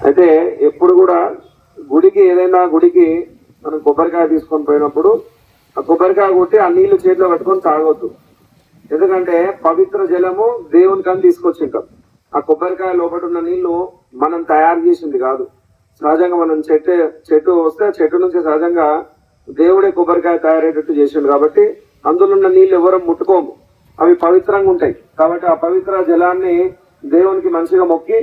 అయితే ఎప్పుడు కూడా గుడికి ఏదైనా గుడికి మనం కొబ్బరికాయ తీసుకొని పోయినప్పుడు ఆ కొబ్బరికాయ కొట్టి ఆ నీళ్లు చేతిలో పట్టుకొని తాగొద్దు. ఎందుకంటే పవిత్ర జలము దేవునికని తీసుకొచ్చింటాం. ఆ కొబ్బరికాయ లోపల ఉన్న నీళ్లు మనం తయారు చేసింది కాదు. సహజంగా మనం చెట్టు వస్తే చెట్టు నుంచి సహజంగా దేవుడే కొబ్బరికాయ తయారయ్యేటట్టు చేసిండు. కాబట్టి అందులో ఉన్న నీళ్లు ఎవరూ ముట్టుకోము, అవి పవిత్రంగా ఉంటాయి. కాబట్టి ఆ పవిత్ర జలాన్ని దేవునికి మంచిగా మొక్కి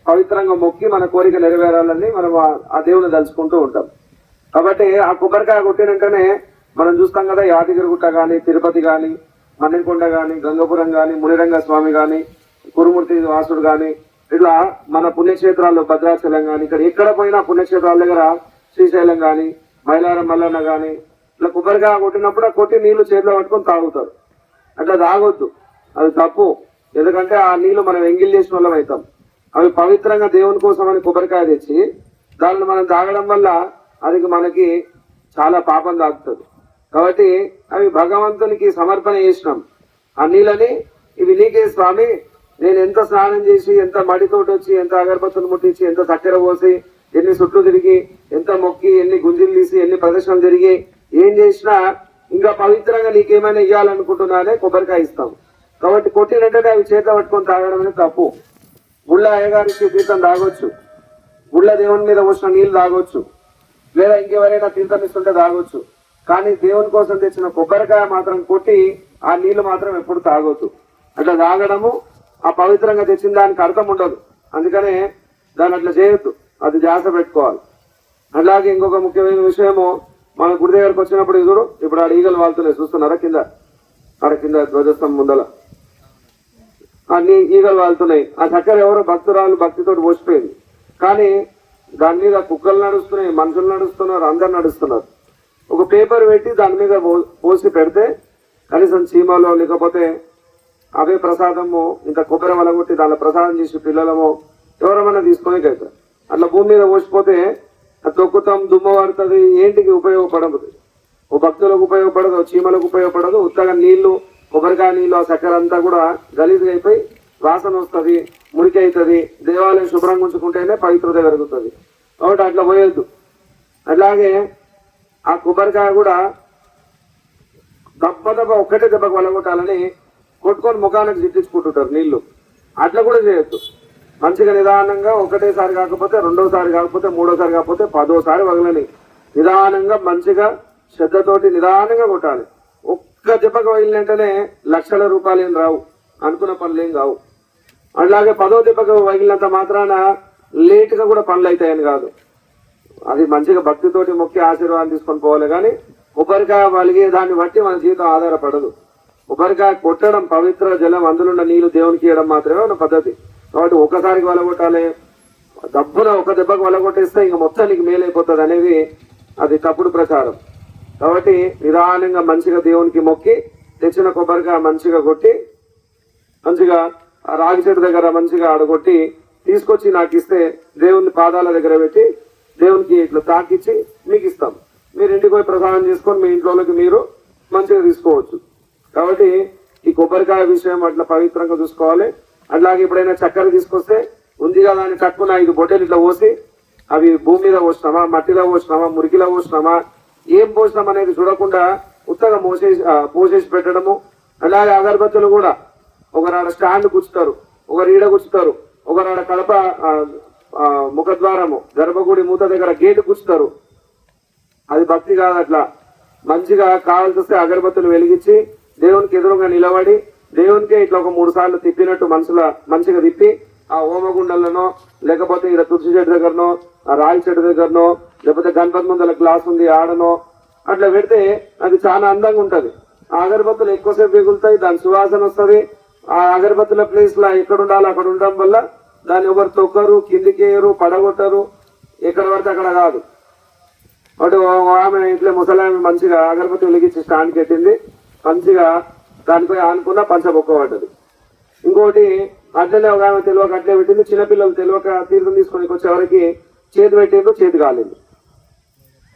పవిత్రంగా మొక్కి మన కోరిక నెరవేరాలని మనం ఆ దేవుని తలుచుకుంటూ ఉంటాం. కాబట్టి ఆ కొబ్బరికాయ కొట్టినంటనే మనం చూస్తాం కదా, యాదగిరిగుట్ట గాని, తిరుపతి గాని, మన్నెకొండ గాని, గంగపురం గాని, మునిరంగ స్వామి గాని, కురుమూర్తి వాసుడు గాని, ఇట్లా మన పుణ్యక్షేత్రాల్లో భద్రాచలం గాని, ఇక్కడ ఎక్కడ పోయినా పుణ్యక్షేత్రాల దగ్గర శ్రీశైలం గాని, మైలారం మల్లన్న గాని, ఇట్లా కొబ్బరికాయ కొట్టినప్పుడు ఆ కొట్టి నీళ్లు చేతిలో పట్టుకొని తాగుతారు. అట్లా తాగొద్దు, అది తప్పు. ఎందుకంటే ఆ నీళ్లు మనం ఎంగిల్ చేసిన వాళ్ళం అవుతాం. అవి పవిత్రంగా దేవుని కోసం అని కొబ్బరికాయ తెచ్చి దానిని మనం తాగడం వల్ల అది మనకి చాలా పాపం తాగుతుంది. కాబట్టి అవి భగవంతునికి సమర్పణ చేసినాం. ఆ నీళ్ళని ఇవి నీకే స్వామి, నేను ఎంత స్నానం చేసి, ఎంత మడితోటి వచ్చి, ఎంత అగరబత్తులు ముట్టించి, ఎంత చక్కెర పోసి, ఎన్ని చుట్లు తిరిగి, ఎంత మొక్కి, ఎన్ని గుంజీలు తీసి, ఎన్ని ప్రదర్శనలు తిరిగి ఏం చేసినా ఇంకా పవిత్రంగా నీకేమైనా ఇవ్వాలనుకుంటున్నానే కొబ్బరికాయ ఇస్తాం. కాబట్టి కొట్టినట్టే అవి చేతిలో పట్టుకొని తాగడం అనేది తప్పు. గుళ్ళ అయ్యగారికి తీర్థం తాగొచ్చు, గుళ్ళ దేవుని మీద వచ్చిన నీళ్లు తాగొచ్చు, లేదా ఇంకెవరైనా తీర్థం ఇస్తుంటే తాగొచ్చు. కానీ దేవుని కోసం తెచ్చిన కొబ్బరికాయ మాత్రం కొట్టి ఆ నీళ్లు మాత్రం ఎప్పుడు తాగొద్దు. అట్లా తాగడము ఆ పవిత్రంగా తెచ్చిన దానికి అర్థం ఉండదు. అందుకనే దాన్ని అట్లా చేయొద్దు, అది ధ్యాస పెట్టుకోవాలి. అలాగే ఇంకొక ముఖ్యమైన విషయము, మన గుడి దగ్గరకు వచ్చినప్పుడు చూడు, ఇప్పుడు ఆడ ఈగలు వాళ్తున్నాయి చూస్తున్నారా, ఆడ కింద ధ్వజస్తంభం ముందల అన్ని ఈగలు వాళ్తున్నాయి. ఆ చక్కెర ఎవరో భక్తురాలు భక్తితో పోసిపోయింది. కానీ దాని మీద కుక్కలు నడుస్తున్నాయి, మనుషులు నడుస్తున్నారు, అందరు నడుస్తున్నారు. ఒక పేపర్ పెట్టి దాని మీద పోసి పెడితే కనీసం చీమలో లేకపోతే అవే ప్రసాదము ఇంకా కొబ్బరి వలగొట్టి దానిలో ప్రసాదం చేసి పిల్లలము ఎవరమైనా తీసుకొని అవుతారు. అట్లా భూమి మీద పోసిపోతే అది తొక్కుతాం, దుమ్మ పడుతుంది, ఏంటికి ఉపయోగపడదు. ఓ భక్తులకు ఉపయోగపడదు, చీమలకు ఉపయోగపడదు. ఉత్తగా నీళ్లు, కొబ్బరికాయ నీళ్ళు, ఆ చక్కెర అంతా కూడా గలీజ్గా అయిపోయి వాసన వస్తుంది, మురికి అవుతుంది. దేవాలయం శుభ్రంగా ఉంచుకుంటేనే పవిత్రత పెరుగుతుంది. కాబట్టి అట్లా పోయొద్దు. అట్లాగే ఆ కొబ్బరికాయ కూడా దెబ్బ ఒక్కటే దెబ్బకు వలగొట్టాలని కొట్టుకొని ముఖానికి జిట్టించుకుంటుంటారు నీళ్లు. అట్లా కూడా చేయొద్దు. మంచిగా నిదానంగా ఒకటేసారి కాకపోతే, రెండోసారి కాకపోతే, మూడోసారి కాకపోతే, 10వ వగలని నిదానంగా మంచిగా శ్రద్ధతోటి నిదానంగా కొట్టాలి. ఒక్క దెబ్బకు వగిలినంటేనే లక్షల రూపాయలు ఏం రావు, అనుకున్న పనులు ఏం కావు. అట్లాగే 10వ దెబ్బకు వగిలినంత మాత్రాన లేటుగా కూడా పనులు అవుతాయని కాదు. అది మంచిగా భక్తితోటి మొక్కి ఆశీర్వాదం తీసుకొని పోవాలి. కానీ కొబ్బరికాయ వలిగే దాన్ని బట్టి మన జీవితం ఆధారపడదు. కొబ్బరికాయ కొట్టడం పవిత్ర జలం, అందులో నీళ్లు దేవునికి ఇవ్వడం మాత్రమే మన పద్ధతి. కాబట్టి ఒకసారికి వలగొట్టాలి, దబ్బున ఒక దెబ్బకు వలగొట్టేస్తే ఇంకా మొత్తం నీకు మేలైపోతుంది అనేది అది తప్పుడు ప్రచారం. కాబట్టి నిదానంగా మంచిగా దేవునికి మొక్కి తెచ్చిన కొబ్బరికాయ మంచిగా కొట్టి, మంచిగా ఆ రాగి చెట్టు దగ్గర మంచిగా ఆడగొట్టి తీసుకొచ్చి నాకు ఇస్తే దేవుని పాదాల దగ్గర పెట్టి దేవునికి ఇట్లా తాకిచ్చి మీకు ఇస్తాం. మీరు ఇంటికి పోయి ప్రసాదం చేసుకొని మీ ఇంట్లోకి మీరు మంచిగా తీసుకోవచ్చు. కాబట్టి ఈ కొబ్బరికాయ విషయం అట్లా పవిత్రంగా చూసుకోవాలి. అట్లాగే ఎప్పుడైనా చక్కెర తీసుకొస్తే ఉంది కదా అని కట్టుకున్న 5 బొట్టెలు ఇట్లా పోసి అవి భూమి మీద పోసినామా, మట్టిలో పోసినామా, మురికిలో పోసినామా, ఏం పోసినాం అనేది చూడకుండా ఉత్తగా పోసేసి పెట్టడము. అలాగే అగరబత్తులు కూడా ఒకరాడ స్టాండ్ గుచ్చుతారు, ఒకరు ఈడ గుచ్చుతారు, ఒకరాడ కడప ముఖద్వారము గర్భగుడి మూత దగ్గర గేటు గుచ్చుతారు. అది భక్తి కాదు. అట్లా మంచిగా కావాల్సి వస్తే అగరబత్తులు వెలిగించి దేవునికి ఎదురుగా నిలబడి దేవునికే ఇట్లా ఒక 3 సార్లు తిప్పినట్టు మనసులో మంచిగా తిప్పి ఆ హోమగుండలనో, లేకపోతే ఇక్కడ తులసి చెట్టు దగ్గరనో, ఆ రాయి చెట్టు దగ్గరనో, లేకపోతే గణపతి ముందల గ్లాస్ ఉంది ఆడనో అట్లా పెడితే అది చాలా అందంగా ఉంటది. ఆ అగరబత్తులు ఎక్కువసేపు ఎగులుతాయి, దాని సువాసన వస్తుంది. ఆ అగరబత్తుల ప్లేస్ లా ఎక్కడ ఉండాలో అక్కడ ఉండడం వల్ల దాన్ని ఎవరు తొక్కరు, కిందికేయరు, పడగొట్టరు, ఎక్కడ పడితే అక్కడ కాదు. అటు ఆమె ఇంట్లో ముసలామె మంచిగా అగరబత్తి వెలిగించి స్టాండ్ పెట్టింది, మంచిగా దానిపై ఆనుకున్న పంచబొక్క పడ్డది. ఇంకోటి అట్లనే ఒక ఆమె తెలియక అట్లే పెట్టింది. చిన్నపిల్లలు తెలియక తీర్థం తీసుకొని వచ్చేవరకు చేతి పెట్టిండ్రు, చేతి కాలేదు.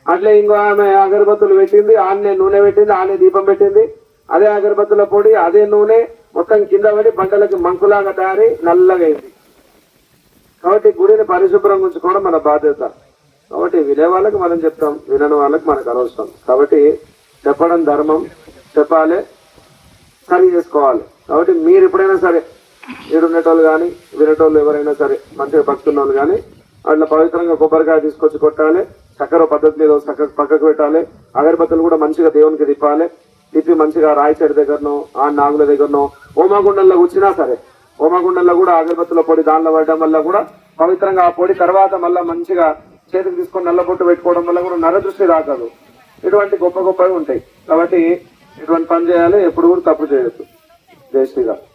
అట్లే ఇంకో ఆమె అగరబత్తులు పెట్టింది, ఆనే నూనె పెట్టింది, ఆనే దీపం పెట్టింది. అదే అగరబత్తుల పొడి, అదే నూనె మొత్తం కింద పడి పంటలకి మంకులాగా తయారై నల్లగా అయింది. కాబట్టి గుడిని పరిశుభ్రంగా ఉంచుకోవడం మన బాధ్యత. కాబట్టి వినే వాళ్ళకి మనం చెప్తాం, వినని వాళ్ళకి మనకు అనవసరం. కాబట్టి చెప్పడం ధర్మం, చెప్పాలి, సరి చేసుకోవాలి. కాబట్టి మీరు ఎప్పుడైనా సరే ఈడుండేటోళ్ళు కానీ వినేటోళ్ళు ఎవరైనా సరే మంచిగా భక్తున్న వాళ్ళు కానీ అట్లా పవిత్రంగా కొబ్బరికాయ తీసుకొచ్చి కొట్టాలి, చక్కెర పద్ధతి మీద పక్కకు పెట్టాలి, అగరబత్తులు కూడా మంచిగా దేవునికి తిప్పాలి. తిప్పి మంచిగా రాయి చెట్టు దగ్గరనో ఆ నాగుల దగ్గరనో హోమగుండంలో కూర్చున్నా సరే, హోమగుండంలో కూడా అగరబత్తుల పొడి దానిలో పడడం వల్ల కూడా పవిత్రంగా ఆ పొడి తర్వాత మళ్ళీ మంచిగా చేతికి తీసుకొని నల్ల బొట్టు పెట్టుకోవడం వల్ల కూడా నరదృష్టి రాకదు. ఇటువంటి గొప్ప గొప్పవి ఉంటాయి. కాబట్టి ఇటువంటి పని చేయాలి, ఎప్పుడు కూడా తప్పు చేయొద్దు. జై శ్రీరామ్.